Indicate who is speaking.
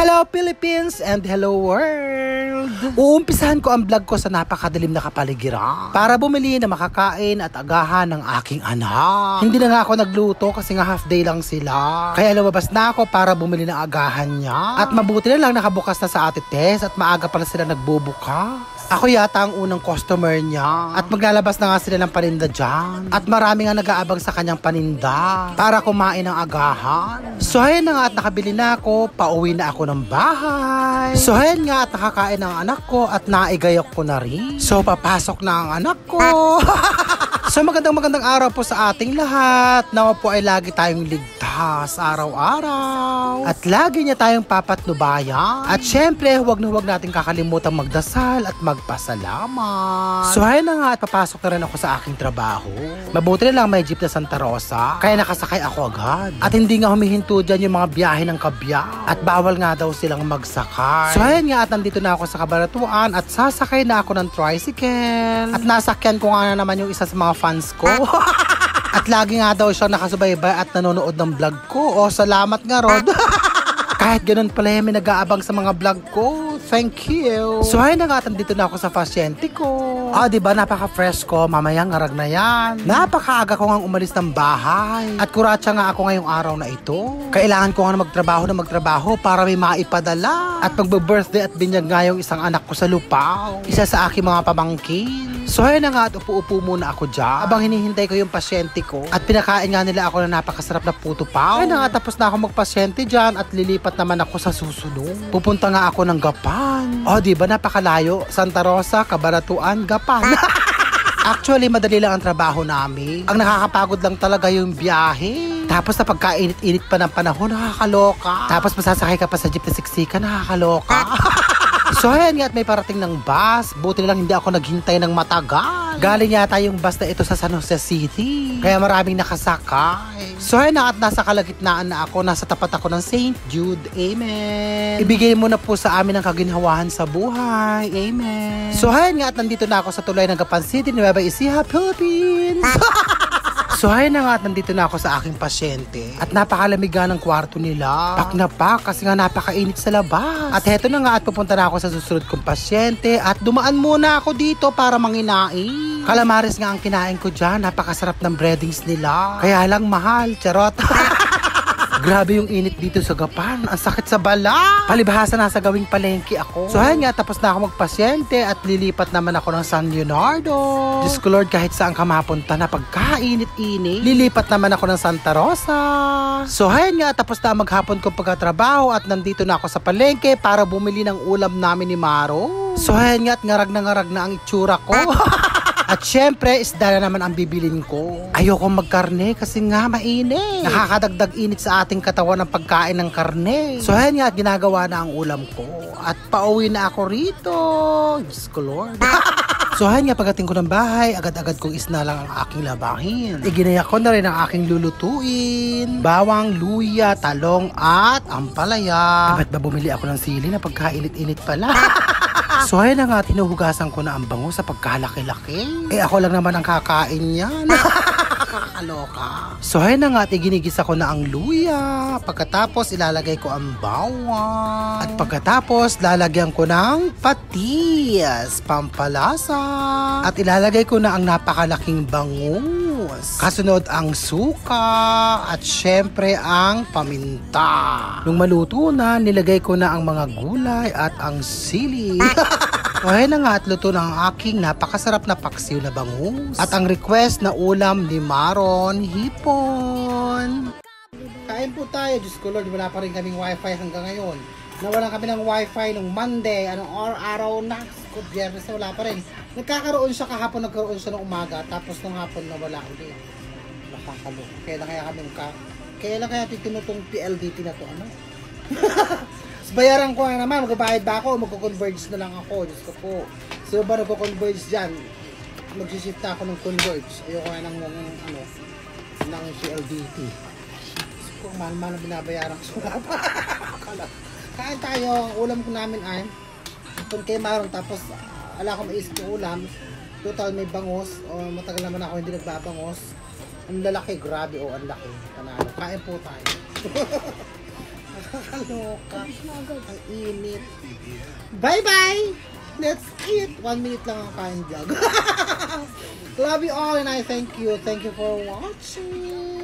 Speaker 1: Hello Philippines and hello world! Uumpisahan ko ang vlog ko sa napakadilim na kapaligiran para bumili na makakain at agahan ng aking anak. Hindi na nga ako nagluto kasi nga half day lang sila. Kaya lumabas na ako para bumili ng agahan niya. At mabuti na lang nakabukas na sa Ate Tess at maaga pala sila nagbubukas. Ako yata ang unang customer niya. At maglalabas na nga sila ng paninda dyan. At marami nga nag-aabang sa kanyang paninda para kumain ng agahan. So ayan na nga at nakabili na ako. Pauwi na ako ng bahay. So ayan nga at nakakain ng anak ko at naigayok ko na rin. So papasok na ang anak ko. So magandang araw po sa ating lahat. Nawa po ay lagi tayong ligtas araw-araw. At lagi niya tayong papatnubayan. At syempre huwag nating kakalimutan magdasal at magpasalamat. So ayun na nga at papasok na rin ako sa aking trabaho. Mabuti na lang may jeep na Santa Rosa. Kaya nakasakay ako agad. At hindi nga humihinto dyan yung mga biyahe ng Kabyaw. At bawal nga daw silang magsakay. So ayun nga at nandito na ako sa Cabanatuan at sasakay na ako ng tricycle. At nasakyan ko nga na naman yung isa sa mga fans ko. At lagi nga daw siyang nakasubaybay at nanonood ng vlog ko. O salamat nga Rod. Kahit ganun pala may nag-aabang sa mga vlog ko. Thank you. So ayun na nga, dito na ako sa pasyente ko. Diba napaka-fresh ko, mamayang ngarag na yan. Napakaaga ko nga umalis ng bahay. At kuratsa nga ako ngayong araw na ito. Kailangan ko nga magtrabaho para may maipadala. At magbe-birthday at binyag nga yung isang anak ko sa Lupao. Isa sa aking mga pamangkin. So ayun na nga at upo-upo muna ako dyan. Habang hinihintay ko yung pasyente ko. At pinakain nga nila ako na napakasarap na puto pao. Ayun na nga, tapos na ako magpasyente dyan at lilipat naman ako sa susunod. Pupunta nga ako ng Gapan. Diba napakalayo? Santa Rosa, Cabanatuan, Gapan. Actually, madali lang ang trabaho namin. Ang nakakapagod lang talaga yung biyahe. Tapos na pagkainit-init pa ng panahon, nakakaloka. Tapos masasakay ka pa sa jeep na siksika, nakakaloka. So ayan nga at may parating ng bus. Buti na lang hindi ako naghintay ng matagal. Galing yata yung bus na ito sa San Jose City. Kaya maraming nakasakay. So ayan nga at nasa kalagitnaan na ako. Nasa tapat ako ng St. Jude. Amen. Ibigay mo na po sa amin ang kaginhawahan sa buhay. Amen. So ayan nga at nandito na ako sa tulay ng Gapan City, Nueva Ecija, Philippines. So ayun na nga at nandito na ako sa aking pasyente. At napakalamig nga ng kwarto nila. Pak na pak kasi nga napakainit sa labas. At heto na nga at pupunta na ako sa susunod kong pasyente. At dumaan muna ako dito para manginain. Calamares nga ang kinain ko dyan. Napakasarap ng breadings nila. Kaya lang mahal, charot. Grabe yung init dito sa Gapan. Ang sakit sa bala. Palibhasa na sa gawing palengke ako. So ayan nga, tapos na ako magpasyente at lilipat naman ako ng San Leonardo. Diyos ko Lord, kahit saan ka mapunta na pagkainit-init, lilipat naman ako ng Santa Rosa. So ayan nga, tapos na maghapon kong pagkatrabaho at nandito na ako sa palengke para bumili ng ulam namin ni Maro. So ayan nga, at ngarag na ang itsura ko. At syempre, isda na naman ang bibilin ko. Ayoko magkarne kasi nga mainit. Nakakadagdag init sa ating katawan ng pagkain ng karne. So ayan nga, ginagawa na ang ulam ko. At pauwi na ako rito. Diyos ko Lord. So ayan nga, pagdating ko ng bahay, agad-agad kong isna lang ang aking labahin. Iginaya ko na rin ang aking lulutuin. Bawang, luya, talong at ampalaya. Ba't ba bumili ako ng sili na pagkainit-init pala? So ayun na nga, tinuhugasan ko na ang bango sa pagkalaki-laki. Ako lang naman ang kakain yan. Kakaloka. So ayun na nga, iginigisa ko na ang luya. Pagkatapos ilalagay ko ang bawang. At pagkatapos lalagyan ko ng patis, pampalasa. At ilalagay ko na ang napakalaking bangus. Kasunod ang suka. At syempre ang paminta. Nung maluto na, nilagay ko na ang mga gulay at ang sili. Ayun na nga at luto ng aking napakasarap na paksiw na bangus. At ang request na ulam ni Maron, hipon. Kain po tayo, Diyos ko Lord, wala pa rin kaming wifi hanggang ngayon. Nawalan kami ng wifi nung Monday, araw na, Biyernes na wala pa rin. Nagkakaroon siya kahapon, nagkaroon siya ng umaga, tapos nung hapon nawala ulit. Nakakaloka. Kailan kaya tinutong PLDT na to, ano? Bayaran ko na naman, magbabayad ba ako o magko-converge na lang ako, Diyos ko po. So ba nagko-converge dyan? Magsishift na ako ng converge. Ayoko na ng PLDT. Diyos ko, mahal-mahal na binabayaran ko nga pa. Kain tayo, ang ulam ko namin ay kung kay Marong, tapos ala ko maisip yung ulam. Total may bangos, matagal naman ako hindi nagbabangos. Ang lalaki, grabe ang laki. Panalo. Kain po tayo. Nakakaloka. Ang init. Bye-bye! Let's eat! 1 minute lang ang kain vlog. Love you all and I thank you. Thank you for watching.